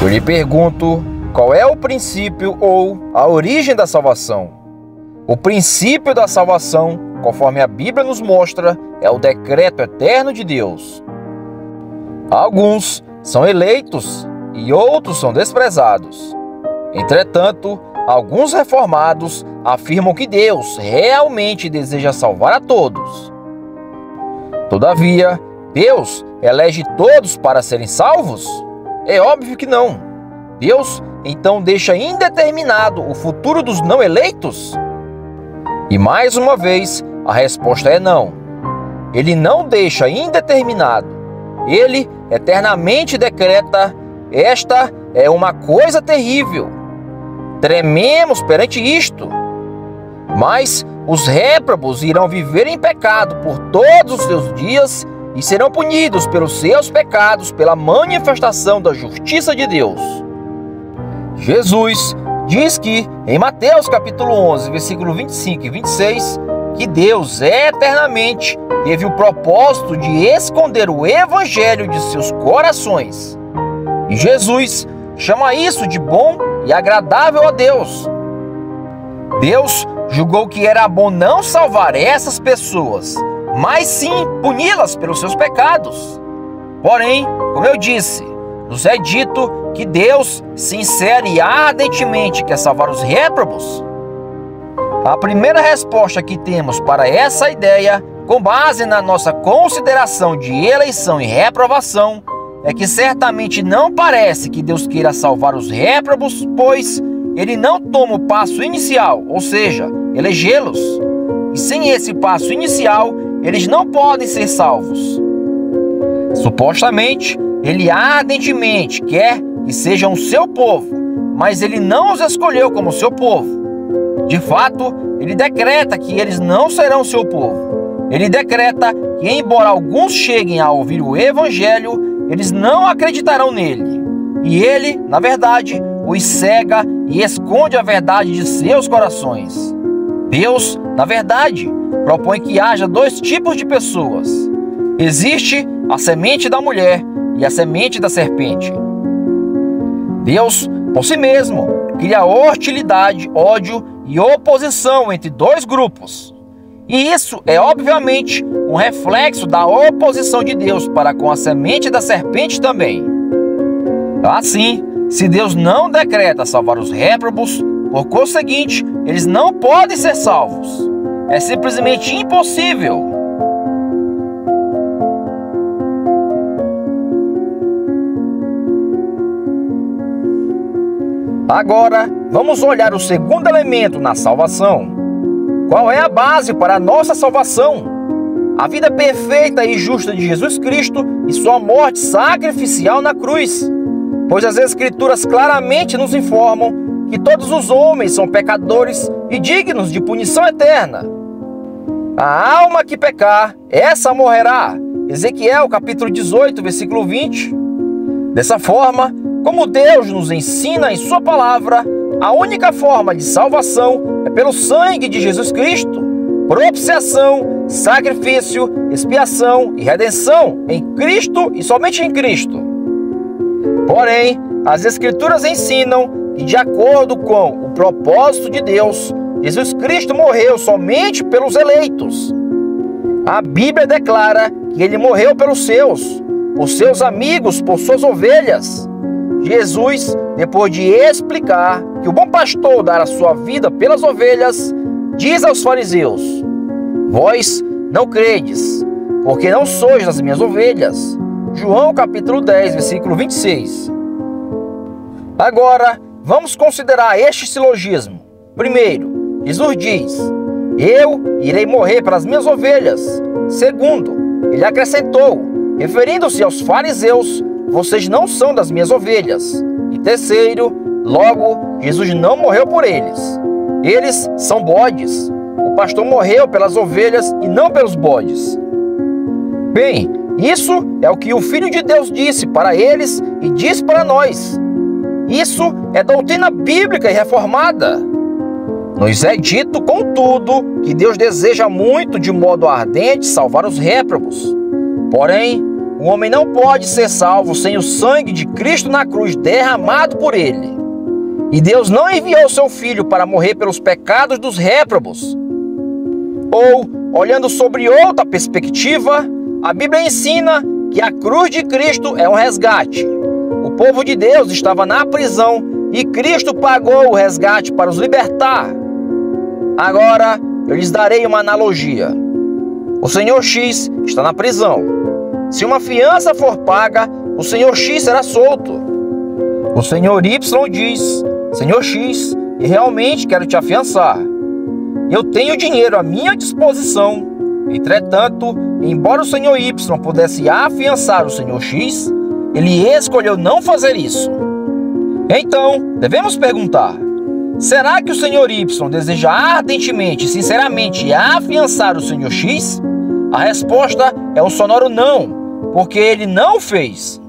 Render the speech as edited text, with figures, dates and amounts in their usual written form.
Eu lhe pergunto, qual é o princípio ou a origem da salvação? O princípio da salvação, conforme a Bíblia nos mostra, é o decreto eterno de Deus. Alguns são eleitos e outros são desprezados. Entretanto, alguns reformados afirmam que Deus realmente deseja salvar a todos. Todavia, Deus elege todos para serem salvos? É óbvio que não. Deus então deixa indeterminado o futuro dos não eleitos? E mais uma vez, a resposta é não. Ele não deixa indeterminado. Ele eternamente decreta: esta é uma coisa terrível. Trememos perante isto. Mas os réprobos irão viver em pecado por todos os seus dias e serão punidos pelos seus pecados pela manifestação da justiça de Deus. Jesus diz que, em Mateus capítulo 11, versículo 25 e 26, que Deus eternamente teve o propósito de esconder o evangelho de seus corações. E Jesus chama isso de bom e agradável a Deus. Deus julgou que era bom não salvar essas pessoas, mas sim puni-las pelos seus pecados. Porém, como eu disse, nos é dito que Deus sincera e ardentemente quer salvar os réprobos. A primeira resposta que temos para essa ideia, com base na nossa consideração de eleição e reprovação, é que certamente não parece que Deus queira salvar os réprobos, pois Ele não toma o passo inicial, ou seja, elegê-los. E sem esse passo inicial, eles não podem ser salvos. Supostamente, Ele ardentemente quer que sejam o seu povo, mas Ele não os escolheu como seu povo. De fato, Ele decreta que eles não serão seu povo. Ele decreta que, embora alguns cheguem a ouvir o Evangelho, eles não acreditarão nele. E Ele, na verdade, os cega e esconde a verdade de seus corações. Deus, na verdade, propõe que haja dois tipos de pessoas. Existe a semente da mulher e a semente da serpente. Deus, por si mesmo, cria hostilidade, ódio e oposição entre dois grupos. E isso é, obviamente, um reflexo da oposição de Deus para com a semente da serpente também. Assim, se Deus não decreta salvar os réprobos, por conseguinte, eles não podem ser salvos. É simplesmente impossível. Agora, vamos olhar o segundo elemento na salvação. Qual é a base para a nossa salvação? A vida perfeita e justa de Jesus Cristo e sua morte sacrificial na cruz. Pois as Escrituras claramente nos informam que todos os homens são pecadores e dignos de punição eterna. A alma que pecar, essa morrerá. Ezequiel capítulo 18, versículo 20. Dessa forma, como Deus nos ensina em sua palavra, a única forma de salvação é pelo sangue de Jesus Cristo. Propiciação, sacrifício, expiação e redenção em Cristo e somente em Cristo. Porém, as Escrituras ensinam que, de acordo com o propósito de Deus, Jesus Cristo morreu somente pelos eleitos. A Bíblia declara que Ele morreu pelos seus, por seus amigos, por suas ovelhas. Jesus, depois de explicar que o bom pastor dará sua vida pelas ovelhas, diz aos fariseus: vós não credes, porque não sois das minhas ovelhas. João capítulo 10, versículo 26. Agora, vamos considerar este silogismo. Primeiro, Jesus diz: eu irei morrer pelas minhas ovelhas. Segundo, ele acrescentou, referindo-se aos fariseus: vocês não são das minhas ovelhas. E terceiro, logo, Jesus não morreu por eles. Eles são bodes. O pastor morreu pelas ovelhas e não pelos bodes. Bem, isso é o que o Filho de Deus disse para eles e diz para nós. Isso é doutrina bíblica e reformada. Nos é dito, contudo, que Deus deseja muito, de modo ardente, salvar os réprobos. Porém, O homem não pode ser salvo sem o sangue de Cristo na cruz derramado por ele. E Deus não enviou seu Filho para morrer pelos pecados dos réprobos. Ou, olhando sobre outra perspectiva, a Bíblia ensina que a cruz de Cristo é um resgate. O povo de Deus estava na prisão e Cristo pagou o resgate para os libertar. Agora, eu lhes darei uma analogia. O senhor X está na prisão. Se uma fiança for paga, o senhor X será solto. O senhor Y diz: senhor X, eu realmente quero te afiançar. Eu tenho dinheiro à minha disposição. Entretanto, embora o senhor Y pudesse afiançar o senhor X, ele escolheu não fazer isso. Então, devemos perguntar: será que o senhor Y deseja ardentemente e sinceramente afiançar o senhor X? A resposta é um sonoro não, porque ele não fez.